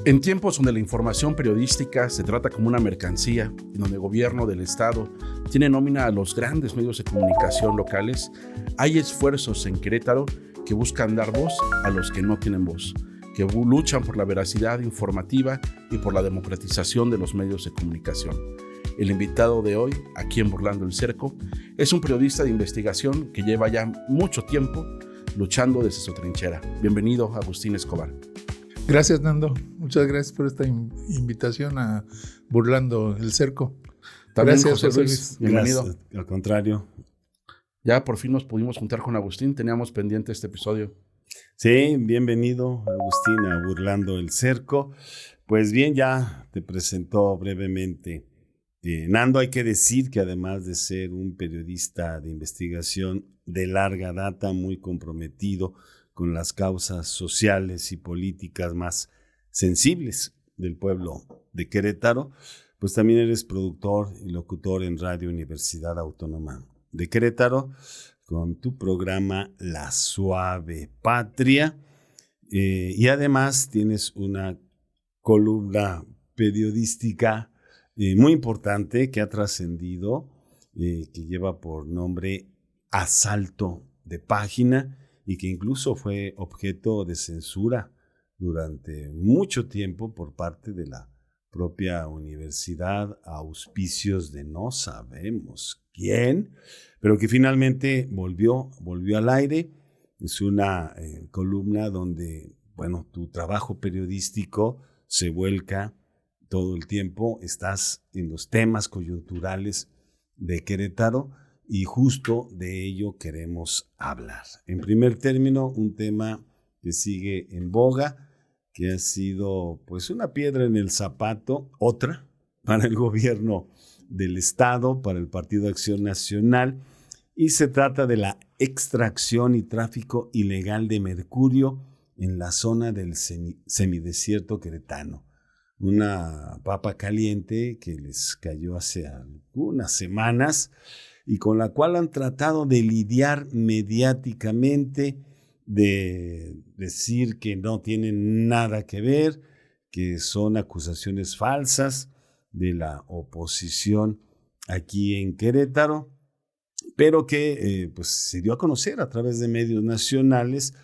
En tiempos donde la información periodística se trata como una mercancía, y donde el gobierno del Estado tiene nómina a los grandes medios de comunicación locales, hay esfuerzos en Querétaro que buscan dar voz a los que no tienen voz, que luchan por la veracidad informativa y por la democratización de los medios de comunicación. El invitado de hoy, aquí en Burlando el Cerco, es un periodista de investigación que lleva ya mucho tiempo luchando desde su trinchera. Bienvenido, Agustín Escobar. Gracias, Nando. Muchas gracias por esta invitación a Burlando el Cerco. También Gracias, José Luis. Bienvenido. Gracias, al contrario. Ya por fin nos pudimos juntar con Agustín, teníamos pendiente este episodio. Sí, bienvenido, Agustín, a Burlando el Cerco. Pues bien, ya te presentó brevemente. Nando, hay que decir que además de ser un periodista de investigación de larga data, muy comprometido con las causas sociales y políticas más sensibles del pueblo de Querétaro, pues también eres productor y locutor en Radio Universidad Autónoma de Querétaro, con tu programa La Suave Patria, y además tienes una columna periodística muy importante que ha trascendido, que lleva por nombre Asalto de Página, y que incluso fue objeto de censura durante mucho tiempo por parte de la propia universidad, a auspicios de no sabemos quién, pero que finalmente volvió al aire. Es una columna donde, bueno, tu trabajo periodístico se vuelca todo el tiempo, estás en los temas coyunturales de Querétaro, y justo de ello queremos hablar. En primer término, un tema que sigue en boga, que ha sido pues una piedra en el zapato, otra, para el gobierno del Estado, para el Partido Acción Nacional, y se trata de la extracción y tráfico ilegal de mercurio en la zona del semidesierto queretano. Una papa caliente que les cayó hace algunas semanas, y con la cual han tratado de lidiar mediáticamente, de decir que no tienen nada que ver, que son acusaciones falsas de la oposición aquí en Querétaro, pero que pues se dio a conocer a través de medios nacionales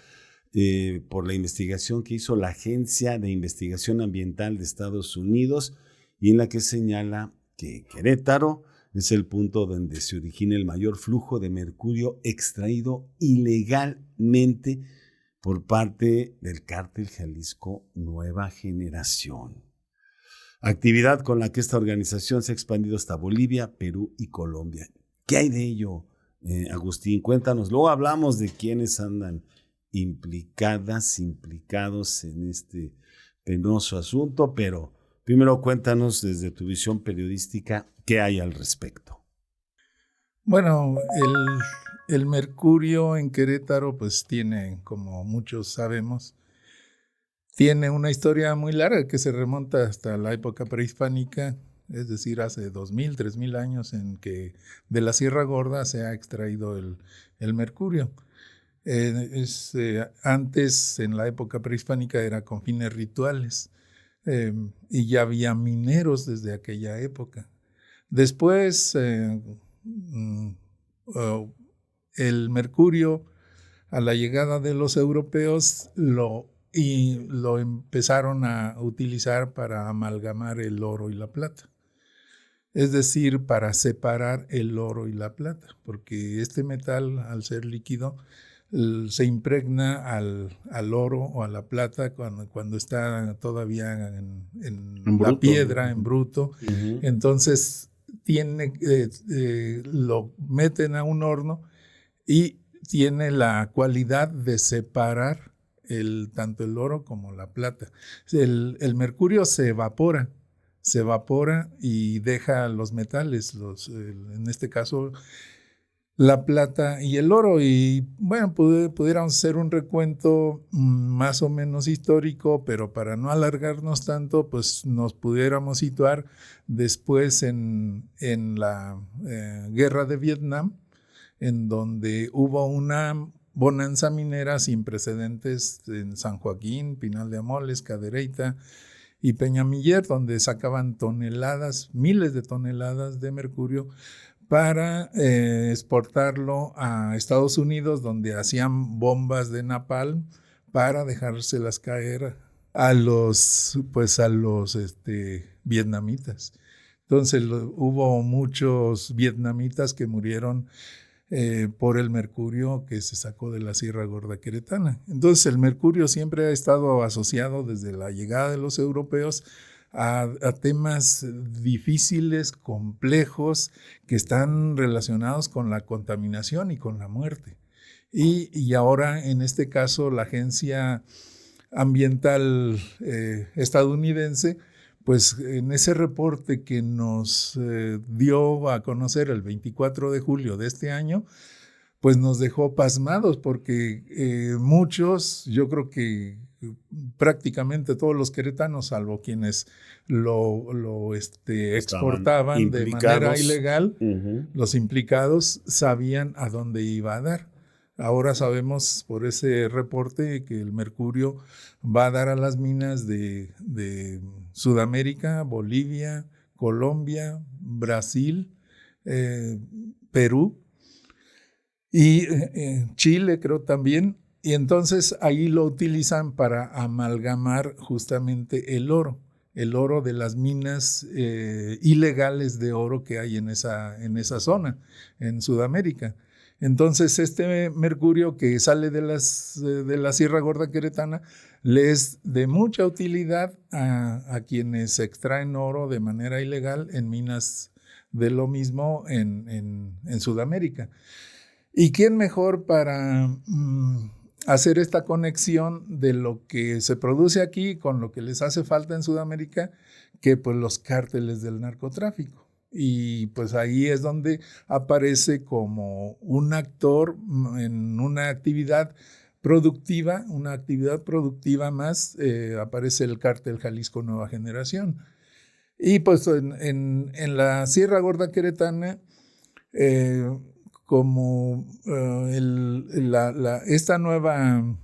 por la investigación que hizo la Agencia de Investigación Ambiental de Estados Unidos, y en la que señala que Querétaro es el punto donde se origina el mayor flujo de mercurio extraído ilegalmente por parte del Cártel Jalisco Nueva Generación. Actividad con la que esta organización se ha expandido hasta Bolivia, Perú y Colombia. ¿Qué hay de ello, Agustín? Cuéntanos. Luego hablamos de quiénes andan implicados en este penoso asunto, pero primero cuéntanos desde tu visión periodística qué hay al respecto. Bueno, el mercurio en Querétaro pues tiene, como muchos sabemos, tiene una historia muy larga que se remonta hasta la época prehispánica, es decir, hace 2000, 3000 años, en que de la Sierra Gorda se ha extraído el mercurio. Antes, en la época prehispánica, era con fines rituales, y ya había mineros desde aquella época. Después, el mercurio, a la llegada de los europeos, lo empezaron a utilizar para amalgamar el oro y la plata. Es decir, para separar el oro y la plata, porque este metal, al ser líquido, se impregna al oro o a la plata cuando está todavía en la bruto, piedra, en bruto. Uh-huh. Entonces lo meten a un horno y tiene la cualidad de separar tanto el oro como la plata. El mercurio se evapora y deja los metales, en este caso la plata y el oro. Y bueno, pudiéramos hacer un recuento más o menos histórico, pero para no alargarnos tanto, pues nos pudiéramos situar después en la guerra de Vietnam, en donde hubo una bonanza minera sin precedentes en San Joaquín, Pinal de Amoles, Cadereyta, y Peñamiller, donde sacaban toneladas, miles de toneladas de mercurio para exportarlo a Estados Unidos, donde hacían bombas de napalm para dejárselas caer a los vietnamitas. Entonces hubo muchos vietnamitas que murieron por el mercurio que se sacó de la Sierra Gorda Queretana. Entonces el mercurio siempre ha estado asociado desde la llegada de los europeos a temas difíciles, complejos, que están relacionados con la contaminación y con la muerte. Y ahora, en este caso, la Agencia Ambiental estadounidense, pues en ese reporte que nos dio a conocer el 24 de julio de este año, pues nos dejó pasmados porque muchos, yo creo que prácticamente todos los queretanos, salvo quienes lo exportaban de manera ilegal, los implicados sabían a dónde iba a dar. Ahora sabemos por ese reporte que el mercurio va a dar a las minas de Sudamérica, Bolivia, Colombia, Brasil, Perú y Chile, creo también. Y entonces ahí lo utilizan para amalgamar justamente el oro de las minas ilegales de oro que hay en esa zona, en Sudamérica. Entonces este mercurio que sale de la Sierra Gorda Queretana le es de mucha utilidad a quienes extraen oro de manera ilegal en minas de lo mismo en Sudamérica. ¿Y quién mejor para hacer esta conexión de lo que se produce aquí con lo que les hace falta en Sudamérica que pues los cárteles del narcotráfico? Y pues ahí es donde aparece como un actor en una actividad productiva más, aparece el cártel Jalisco Nueva Generación. Y pues en la Sierra Gorda Queretana, como esta nueva,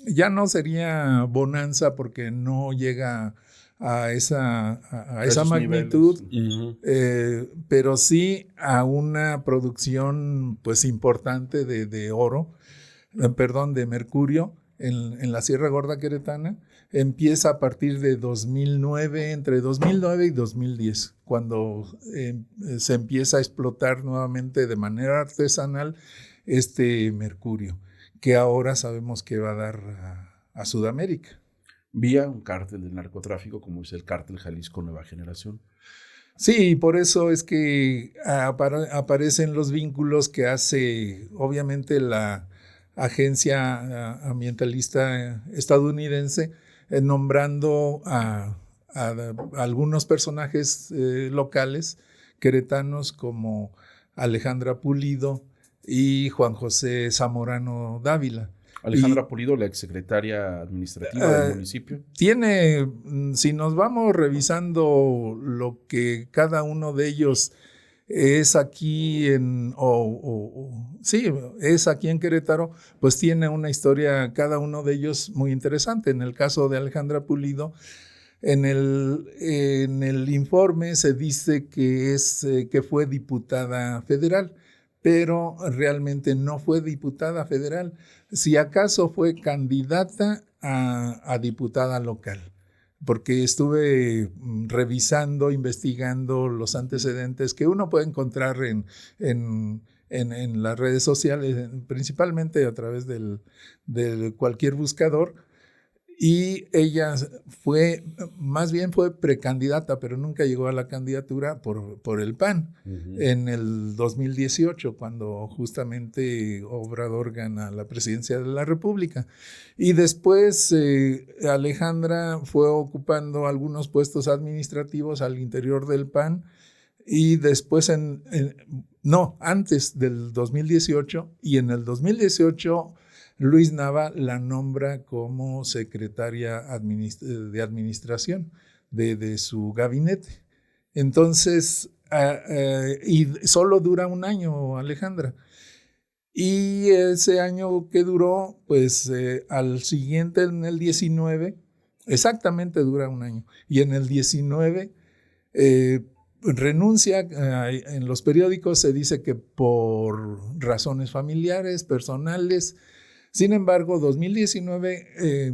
ya no sería bonanza porque no llega a esa magnitud, pero sí a una producción pues importante de oro, de mercurio en la Sierra Gorda Queretana. Empieza a partir de 2009, entre 2009 y 2010, cuando se empieza a explotar nuevamente de manera artesanal este mercurio, que ahora sabemos que va a dar a Sudamérica. Vía un cártel del narcotráfico como es el cártel Jalisco Nueva Generación. Sí, por eso es que aparecen los vínculos que hace obviamente la agencia ambientalista estadounidense, nombrando a algunos personajes locales queretanos como Alejandra Pulido y Juan José Zamorano Dávila. Alejandra Pulido, la exsecretaria administrativa del municipio. Tiene, si nos vamos revisando lo que cada uno de ellos es aquí es aquí en Querétaro, pues tiene una historia cada uno de ellos muy interesante. En el caso de Alejandra Pulido, en el informe se dice que fue diputada federal, pero realmente no fue diputada federal. Si acaso fue candidata a diputada local, porque estuve revisando, investigando los antecedentes que uno puede encontrar en las redes sociales, principalmente a través de cualquier buscador. Y ella más bien fue precandidata, pero nunca llegó a la candidatura por el PAN en el 2018, cuando justamente Obrador gana la presidencia de la República. Y después Alejandra fue ocupando algunos puestos administrativos al interior del PAN, y después antes del 2018, y en el 2018 Luis Nava la nombra como secretaria de administración de su gabinete. Entonces, y solo dura un año Alejandra. Y ese año que duró, pues al siguiente, en el 19, Exactamente dura un año. Y en el 19 renuncia. En los periódicos se dice que por razones familiares, personales. Sin embargo, 2019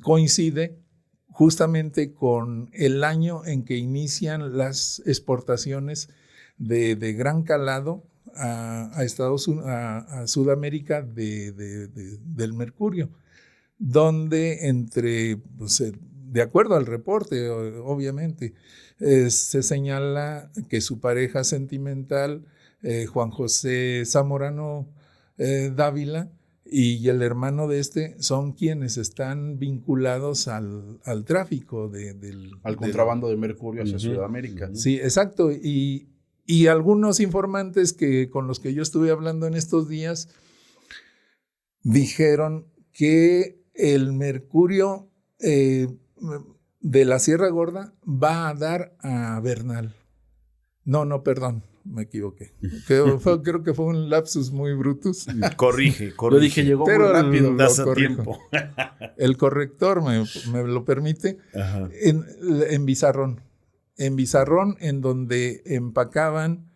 coincide justamente con el año en que inician las exportaciones de gran calado a Estados Unidos, a Sudamérica del mercurio, donde pues, de acuerdo al reporte, obviamente, se señala que su pareja sentimental, Juan José Zamorano Dávila, y el hermano de son quienes están vinculados al tráfico al contrabando de mercurio hacia Sudamérica. Sí, exacto. Y algunos informantes con los que yo estuve hablando en estos días dijeron que el mercurio de la Sierra Gorda va a dar a Bernal. No, perdón, me equivoqué. Creo que fue un lapsus muy brutus. Corrige. Yo dije, llegó pero muy rápido. Das a tiempo. El corrector me lo permite. En Bizarrón. En Bizarrón, en donde empacaban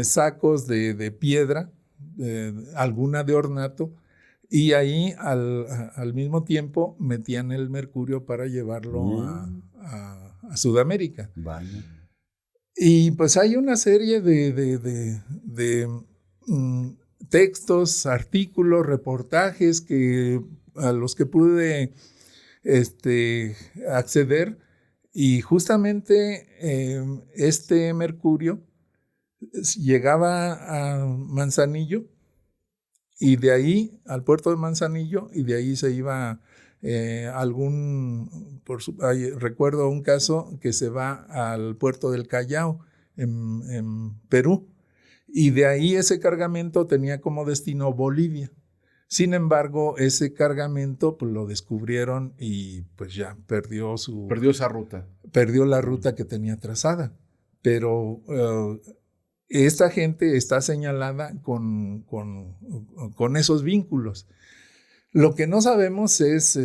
sacos de piedra, alguna de ornato, y ahí al mismo tiempo metían el mercurio para llevarlo a Sudamérica. Vaya. Y pues hay una serie de textos, artículos, reportajes a los que pude acceder, y justamente este mercurio llegaba a Manzanillo, y de ahí al puerto de Manzanillo, y de ahí se iba recuerdo un caso que se va al puerto del Callao en Perú, y de ahí ese cargamento tenía como destino Bolivia. Sin embargo, ese cargamento pues, lo descubrieron y pues ya perdió esa ruta. Perdió la ruta que tenía trazada. Pero esta gente está señalada con esos vínculos. Lo que no sabemos es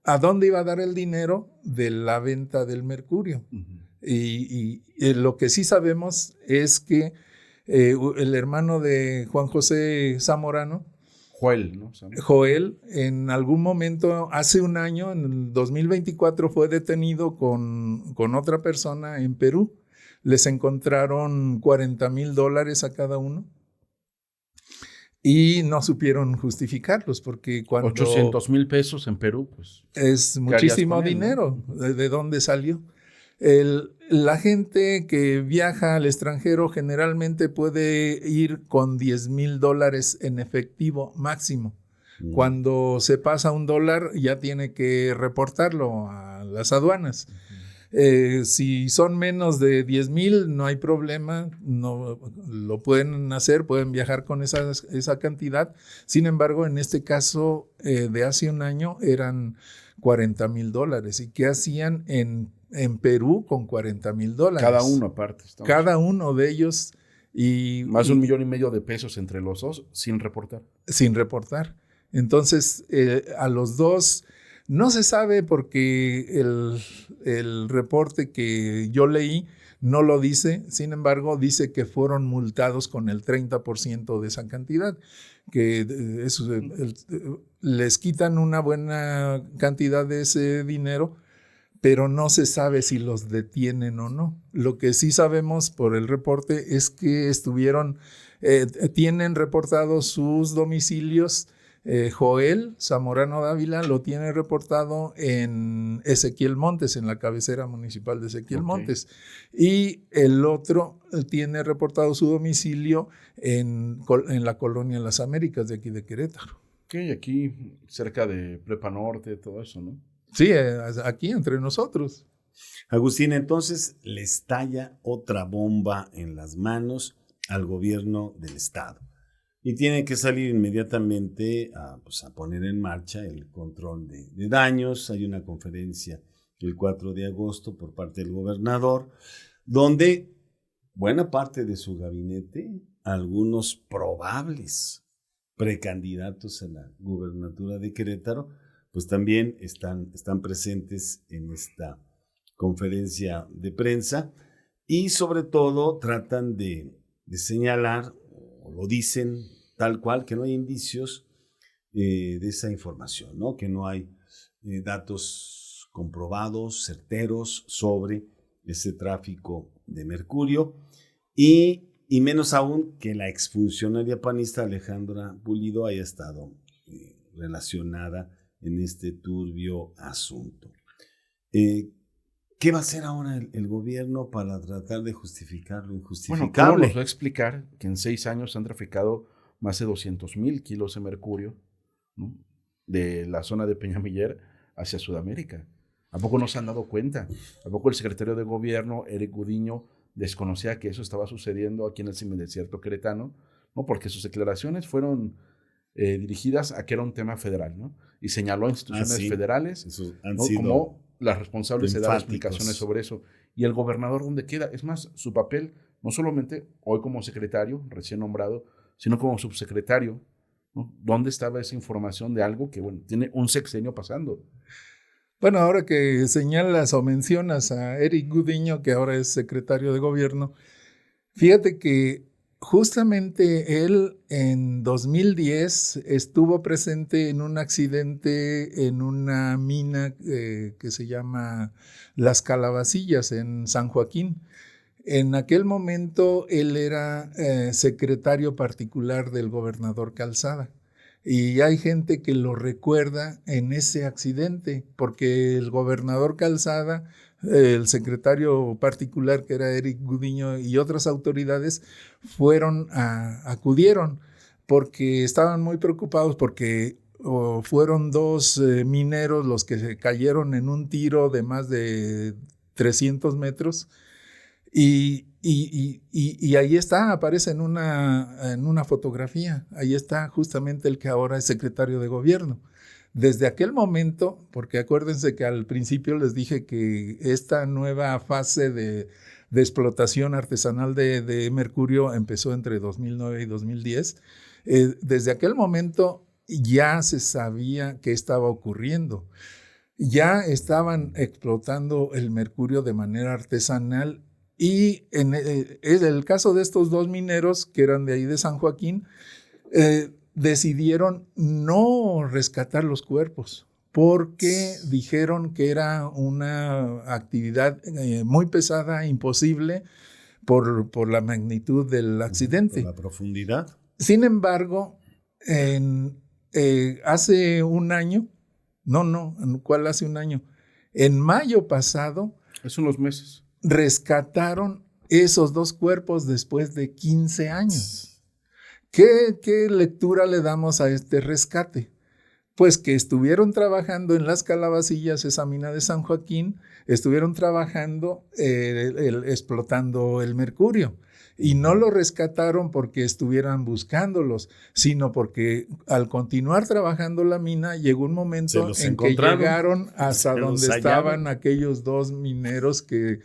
a dónde iba a dar el dinero de la venta del mercurio. Uh-huh. Y lo que sí sabemos es que el hermano de Juan José Zamorano, Joel, ¿no? Joel, en algún momento, hace un año, en el 2024, fue detenido con otra persona en Perú. Les encontraron $40,000 a cada uno. Y no supieron justificarlos porque cuando... 800,000 pesos en Perú, pues... Es muchísimo dinero. ¿No? ¿De dónde salió? La gente que viaja al extranjero generalmente puede ir con $10,000 en efectivo máximo. Cuando se pasa $1 ya tiene que reportarlo a las aduanas. Si son menos de 10,000 no hay problema, no lo pueden hacer, pueden viajar con esa cantidad. Sin embargo, en este caso de hace un año eran $40,000. ¿Y qué hacían en Perú con $40,000? Cada uno aparte. Cada uno de ellos. Más de $1.5 million de pesos entre los dos sin reportar. Sin reportar. Entonces, a los dos... No se sabe porque el reporte que yo leí no lo dice, sin embargo dice que fueron multados con el 30% de esa cantidad, que les quitan una buena cantidad de ese dinero, pero no se sabe si los detienen o no. Lo que sí sabemos por el reporte es que tienen reportados sus domicilios. Joel Zamorano Dávila lo tiene reportado en Ezequiel Montes, en la cabecera municipal de Ezequiel Montes. Y el otro tiene reportado su domicilio en la colonia Las Américas de aquí de Querétaro. Aquí cerca de Prepa Norte, todo eso, ¿no? Sí, aquí entre nosotros. Agustín, entonces le estalla otra bomba en las manos al gobierno del estado. Y tiene que salir inmediatamente a poner en marcha el control de daños. Hay una conferencia el 4 de agosto por parte del gobernador, donde buena parte de su gabinete, algunos probables precandidatos a la gubernatura de Querétaro, pues también están presentes en esta conferencia de prensa y sobre todo tratan de señalar, o lo dicen tal cual, que no hay indicios de esa información, ¿no? Que no hay datos comprobados, certeros sobre ese tráfico de mercurio y menos aún que la exfuncionaria panista Alejandra Pulido haya estado relacionada en este turbio asunto. ¿Qué va a hacer ahora el gobierno para tratar de justificar lo injustificable? Bueno, ¿cómo nos va a explicar que en 6 años han traficado más de 200,000 kilos de mercurio, ¿no?, de la zona de Peñamiller hacia Sudamérica? ¿A poco no se han dado cuenta? ¿A poco el secretario de gobierno, Eric Gudiño, desconocía que eso estaba sucediendo aquí en el semidesierto queretano? ¿No? Porque sus declaraciones fueron dirigidas a que era un tema federal, ¿no? Y señaló a instituciones federales, ¿no?, como las responsables de dar explicaciones sobre eso. ¿Y el gobernador dónde queda? Es más, su papel, no solamente hoy como secretario recién nombrado, sino como subsecretario, ¿no? ¿Dónde estaba esa información de algo que, bueno, tiene un sexenio pasando? Bueno, ahora que señalas o mencionas a Eric Gudiño, que ahora es secretario de gobierno, fíjate que justamente él en 2010 estuvo presente en un accidente en una mina que se llama Las Calabacillas en San Joaquín. En aquel momento él era secretario particular del gobernador Calzada. Y hay gente que lo recuerda en ese accidente, porque el gobernador Calzada, el secretario particular que era Eric Gudiño y otras autoridades acudieron porque estaban muy preocupados porque fueron 2 mineros los que se cayeron en un tiro de más de 300 metros y ahí está, aparece en una fotografía, ahí está justamente el que ahora es secretario de gobierno. Desde aquel momento, porque acuérdense que al principio les dije que esta nueva fase de explotación artesanal de mercurio empezó entre 2009 y 2010, desde aquel momento ya se sabía qué estaba ocurriendo. Ya estaban explotando el mercurio de manera artesanal y en el caso de estos 2 mineros que eran de ahí de San Joaquín, decidieron no rescatar los cuerpos porque dijeron que era una actividad muy pesada, imposible por la magnitud del accidente. Por la profundidad. Sin embargo, hace un año, ¿cuál hace un año? En mayo pasado. Hace unos meses. Rescataron esos 2 cuerpos después de 15 años. ¿Qué lectura le damos a este rescate? Pues que estuvieron trabajando en Las Calabacillas, esa mina de San Joaquín, estuvieron trabajando explotando el mercurio. Y no lo rescataron porque estuvieran buscándolos, sino porque al continuar trabajando la mina, llegó un momento en que llegaron hasta donde estaban aquellos 2 mineros que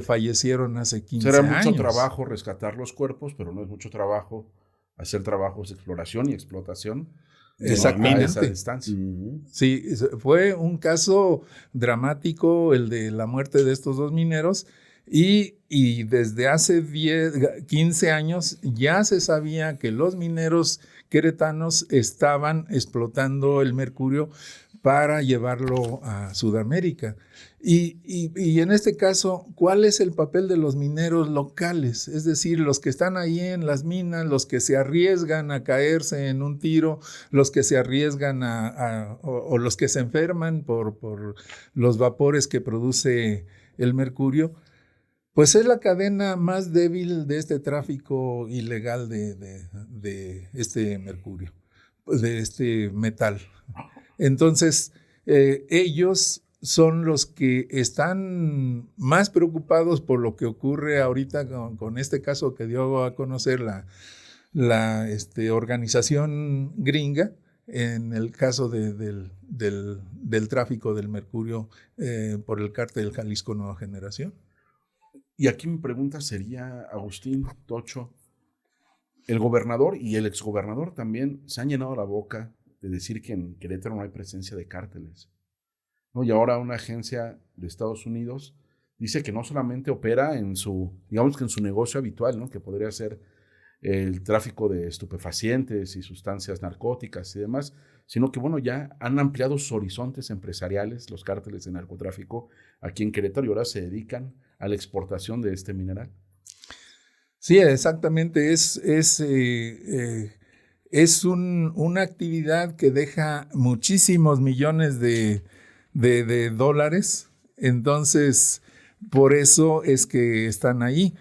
fallecieron hace 15 años. Será mucho trabajo rescatar los cuerpos, pero no es mucho trabajo hacer trabajos de exploración y explotación. Exactamente. A esa distancia. Sí, fue un caso dramático el de la muerte de estos 2 mineros. Y desde hace 15 años ya se sabía que los mineros queretanos estaban explotando el mercurio para llevarlo a Sudamérica. Y en este caso, ¿cuál es el papel de los mineros locales? Es decir, los que están ahí en las minas, los que se arriesgan a caerse en un tiro, los que se arriesgan o los que se enferman por los vapores que produce el mercurio. Pues es la cadena más débil de este tráfico ilegal de este mercurio, de este metal. Entonces, ellos son los que están más preocupados por lo que ocurre ahorita con este caso que dio a conocer la organización gringa, en el caso del tráfico del mercurio por el cártel Jalisco Nueva Generación. Y aquí mi pregunta sería, Agustín, Tocho, el gobernador y el exgobernador también se han llenado la boca de decir que en Querétaro no hay presencia de cárteles, ¿no? Y ahora una agencia de Estados Unidos dice que no solamente opera en su, digamos que en su negocio habitual, ¿no? Que podría ser el tráfico de estupefacientes y sustancias narcóticas y demás, sino que, bueno, ya han ampliado sus horizontes empresariales, los cárteles de narcotráfico aquí en Querétaro, y ahora se dedican a la exportación de este mineral. Sí, exactamente. Es una actividad que deja muchísimos millones de dólares. Entonces, por eso es que están ahí.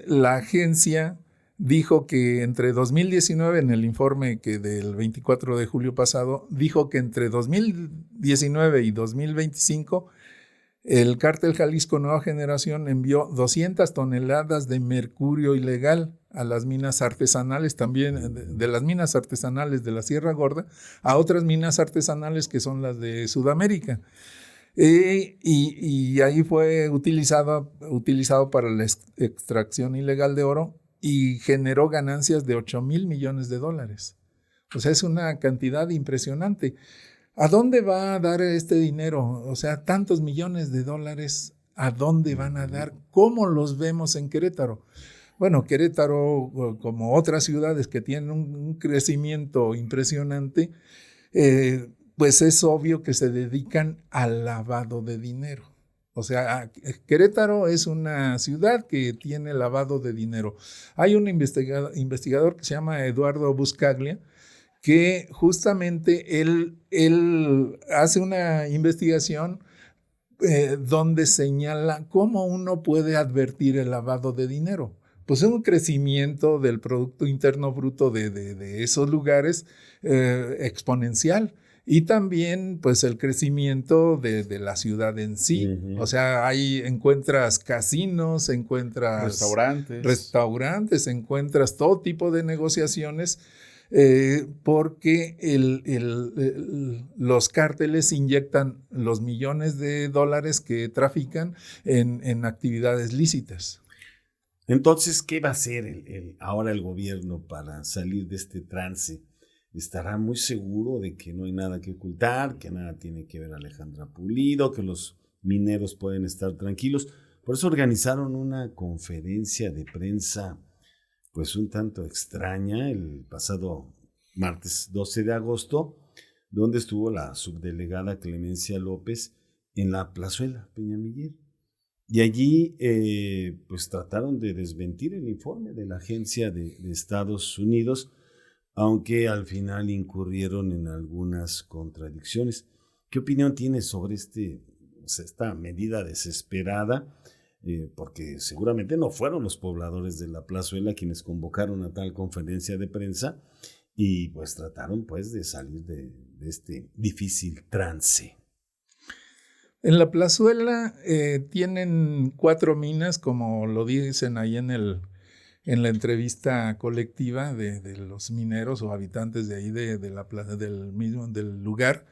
La agencia dijo que entre 2019, en el informe que del 24 de julio pasado, dijo que entre 2019 y 2025, el Cártel Jalisco Nueva Generación envió 200 toneladas de mercurio ilegal a las minas artesanales, también de las minas artesanales de la Sierra Gorda, a otras minas artesanales que son las de Sudamérica. Y ahí fue utilizado para la extracción ilegal de oro y generó ganancias de 8,000 millones de dólares. O sea, es una cantidad impresionante. ¿A dónde va a dar este dinero? O sea, tantos millones de dólares, ¿a dónde van a dar? ¿Cómo los vemos en Querétaro? Bueno, Querétaro, como otras ciudades que tienen un crecimiento impresionante, pues es obvio que se dedican al lavado de dinero. O sea, Querétaro es una ciudad que tiene lavado de dinero. Hay un investigador que se llama Eduardo Buscaglia, que justamente él hace una investigación donde señala cómo uno puede advertir el lavado de dinero. Pues es un crecimiento del Producto Interno Bruto de esos lugares exponencial. Y también, pues, el crecimiento de la ciudad en sí. Uh-huh. O sea, ahí encuentras casinos, encuentras restaurantes, encuentras todo tipo de negociaciones, porque los cárteles inyectan los millones de dólares que trafican en actividades lícitas. Entonces, ¿qué va a hacer ahora el gobierno para salir de este trance? ¿Estará muy seguro de que no hay nada que ocultar, que nada tiene que ver Alejandra Pulido, que los mineros pueden estar tranquilos? Por eso organizaron una conferencia de prensa, pues un tanto extraña, el pasado martes 12 de agosto, donde estuvo la subdelegada Clemencia López en la Plazuela Peñamiller. Y allí pues trataron de desmentir el informe de la agencia de Estados Unidos, aunque al final incurrieron en algunas contradicciones. ¿Qué opinión tienes sobre esta medida desesperada? Porque seguramente no fueron los pobladores de la Plazuela quienes convocaron a tal conferencia de prensa y pues trataron pues de salir de este difícil trance. En la Plazuela tienen 4 minas, como lo dicen ahí en la entrevista colectiva de los mineros o habitantes de ahí de la plaza del lugar.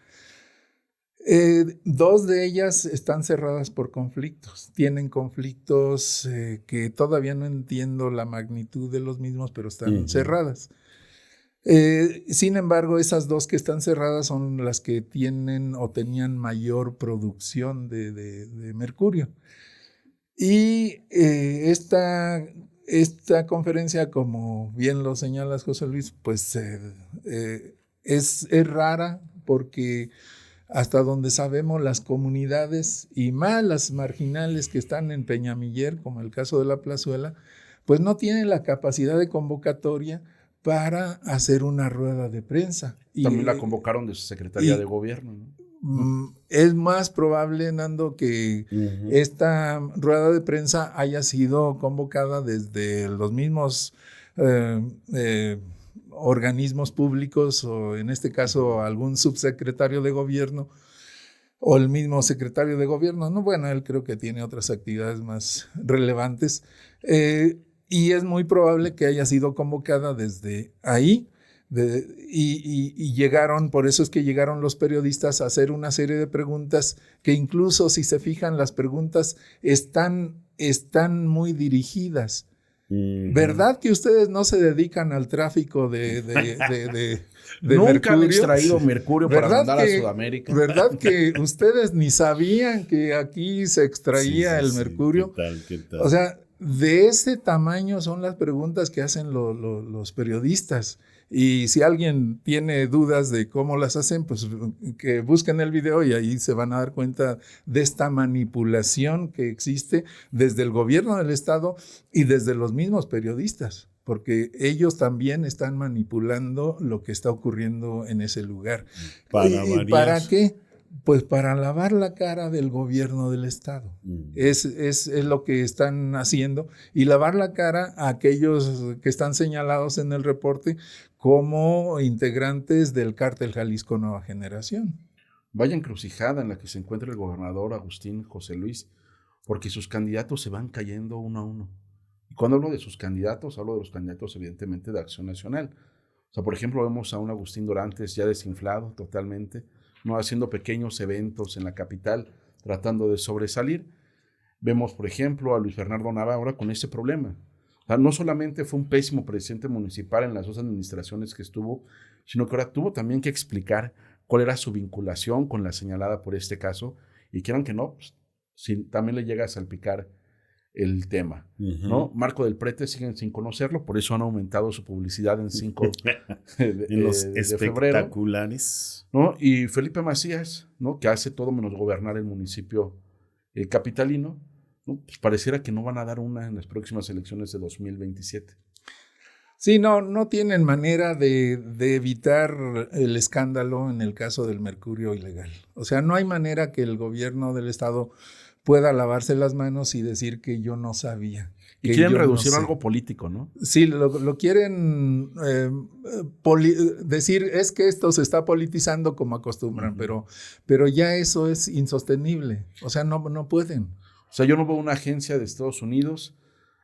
2 de ellas están cerradas por conflictos. Tienen conflictos que todavía no entiendo la magnitud de los mismos, pero están cerradas. Sin embargo, esas 2 que están cerradas son las que tienen o tenían mayor producción de mercurio. Y esta conferencia, como bien lo señalas, José Luis, pues es rara porque hasta donde sabemos las comunidades y más las marginales que están en Peñamiller, como el caso de la Plazuela, pues no tienen la capacidad de convocatoria para hacer una rueda de prensa. También la convocaron de su Secretaría de Gobierno, ¿no? Es más probable, Nando, que esta rueda de prensa haya sido convocada desde los mismos organismos públicos, o en este caso algún subsecretario de gobierno o el mismo secretario de gobierno. No, bueno, él creo que tiene otras actividades más relevantes, y es muy probable que haya sido convocada desde ahí. Y llegaron, por eso es que llegaron los periodistas a hacer una serie de preguntas que incluso, si se fijan, las preguntas están muy dirigidas. ¿Verdad que ustedes no se dedican al tráfico de Nunca mercurio? han extraído mercurio para mandar a Sudamérica. ¿Verdad que ustedes ni sabían que aquí se extraía el mercurio? ¿Qué tal? O sea, de ese tamaño son las preguntas que hacen los periodistas. Y si alguien tiene dudas de cómo las hacen, pues que busquen el video y ahí se van a dar cuenta de esta manipulación que existe desde el gobierno del estado y desde los mismos periodistas, porque ellos también están manipulando lo que está ocurriendo en ese lugar. ¿Y para qué? Pues para lavar la cara del gobierno del estado. Es lo que están haciendo, y lavar la cara a aquellos que están señalados en el reporte como integrantes del cártel Jalisco Nueva Generación. Vaya encrucijada en la que se encuentra el gobernador Agustín José Luis, porque sus candidatos se van cayendo uno a uno. Y cuando hablo de sus candidatos, hablo de los candidatos evidentemente de Acción Nacional. O sea, por ejemplo, vemos a un Agustín Dorantes ya desinflado totalmente, no haciendo pequeños eventos en la capital, tratando de sobresalir. Vemos, por ejemplo, a Luis Bernardo Nava ahora con ese problema. O sea, no solamente fue un pésimo presidente municipal en las dos administraciones que estuvo, sino que ahora tuvo también que explicar cuál era su vinculación con la señalada por este caso, y quieran que no, pues, también le llega a salpicar el tema, ¿no? Marco del Prete siguen sin conocerlo, por eso han aumentado su publicidad en 5 en los de espectaculares, febrero, ¿no? Y Felipe Macías, ¿no? Que hace todo menos gobernar el municipio capitalino, ¿no? Pues pareciera que no van a dar una en las próximas elecciones de 2027. Sí, no tienen manera de evitar el escándalo en el caso del mercurio ilegal. O sea, no hay manera que el gobierno del estado pueda lavarse las manos y decir que yo no sabía. Y quieren reducir algo político, ¿no? Sí, lo quieren decir, es que esto se está politizando como acostumbran, pero ya eso es insostenible. O sea, no pueden. O sea, yo no veo una agencia de Estados Unidos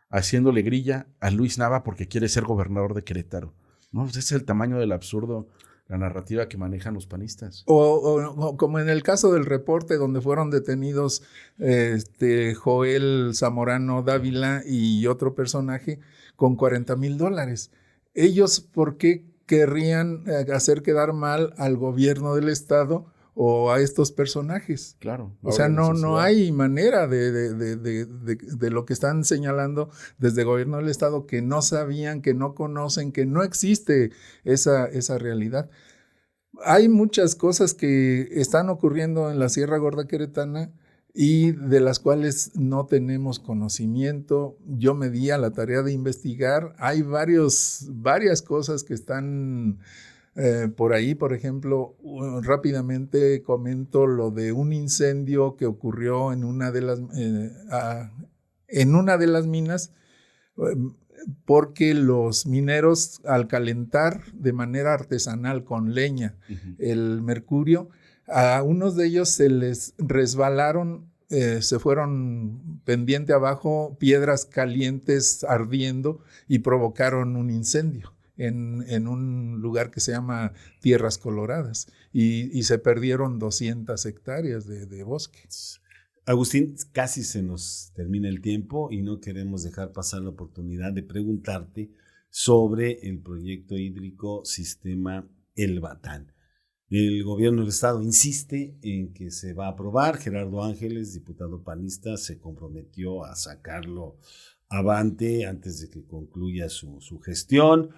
haciéndole grilla a Luis Nava porque quiere ser gobernador de Querétaro. No, ese es el tamaño del absurdo, la narrativa que manejan los panistas. O como en el caso del reporte donde fueron detenidos Joel Zamorano Dávila y otro personaje con $40,000. Ellos, ¿por qué querrían hacer quedar mal al gobierno del estado o a estos personajes? Claro. O sea, no hay manera de lo que están señalando desde el gobierno del estado, que no sabían, que no conocen, que no existe esa realidad. Hay muchas cosas que están ocurriendo en la Sierra Gorda Queretana y de las cuales no tenemos conocimiento. Yo me di a la tarea de investigar. Hay varias cosas que están por ahí. Por ejemplo, rápidamente comento lo de un incendio que ocurrió en una de las minas, porque los mineros, al calentar de manera artesanal con leña el mercurio, a unos de ellos se les resbalaron, se fueron pendiente abajo piedras calientes ardiendo y provocaron un incendio en un lugar que se llama Tierras Coloradas, y se perdieron 200 hectáreas de bosque. Agustín, casi se nos termina el tiempo y no queremos dejar pasar la oportunidad de preguntarte sobre el proyecto hídrico Sistema El Batán. El gobierno del estado insiste en que se va a aprobar. Gerardo Ángeles, diputado panista, se comprometió a sacarlo avante antes de que concluya su gestión.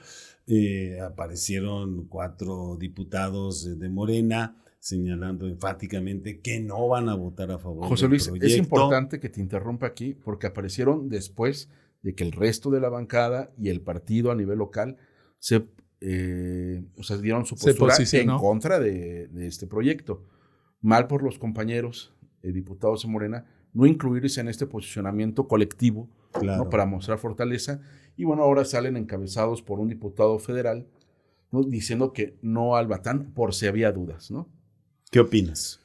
Aparecieron 4 diputados de Morena señalando enfáticamente que no van a votar a favor José Luis, del proyecto. es importante que te interrumpa aquí porque aparecieron después de que el resto de la bancada y el partido a nivel local dieron su postura en contra de este proyecto. Mal por los compañeros diputados de Morena no incluirse en este posicionamiento colectivo, claro, ¿no? Para mostrar fortaleza. Y bueno, ahora salen encabezados por un diputado federal, ¿no? Diciendo que no al Batán por si había dudas, ¿no? ¿Qué opinas?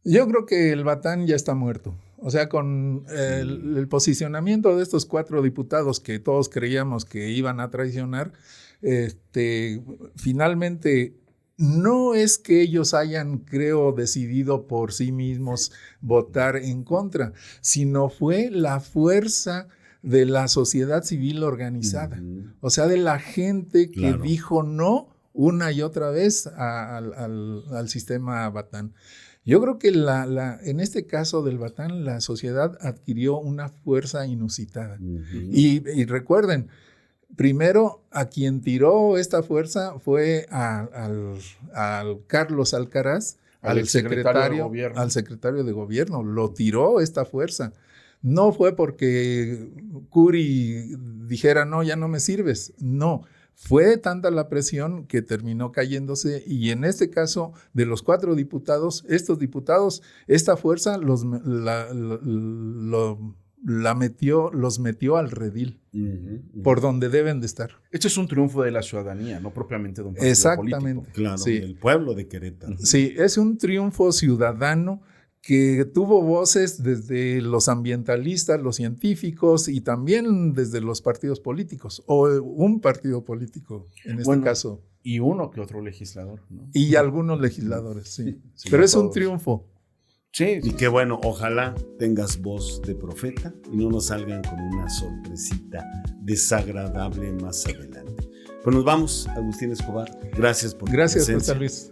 Yo creo que el Batán ya está muerto. O sea, con el posicionamiento de estos 4 diputados que todos creíamos que iban a traicionar, finalmente no es que ellos hayan, creo, decidido por sí mismos votar en contra, sino fue la fuerza de la sociedad civil organizada, o sea, de la gente que dijo no una y otra vez al sistema Batán. Yo creo que en este caso del Batán, la sociedad adquirió una fuerza inusitada. Y recuerden, primero a quien tiró esta fuerza fue al Carlos Alcaraz, al secretario de gobierno. Lo tiró esta fuerza. No fue porque Curi dijera, no, ya no me sirves. No, fue tanta la presión que terminó cayéndose, y en este caso, de los 4 diputados, esta fuerza los metió al redil, por donde deben de estar. Este es un triunfo de la ciudadanía, no propiamente de un partido político. Claro, sí. Del pueblo de Querétaro. Sí, es un triunfo ciudadano que tuvo voces desde los ambientalistas, los científicos y también desde los partidos políticos, o un partido político en este caso. Y uno que otro legislador, ¿no? Y algunos legisladores, sí. Pero es un triunfo. Sí. Y qué bueno, ojalá tengas voz de profeta y no nos salgan con una sorpresita desagradable más adelante. Pues nos vamos, Agustín Escobar. Gracias por tu presencia. José Luis.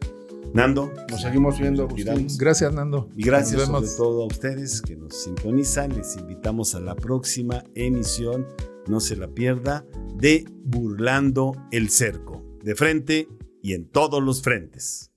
Nando, nos seguimos viendo, Agustín. Gracias, Nando. Y gracias sobre todo a ustedes que nos sintonizan. Les invitamos a la próxima emisión, no se la pierda, de Burlando el Cerco, de frente y en todos los frentes.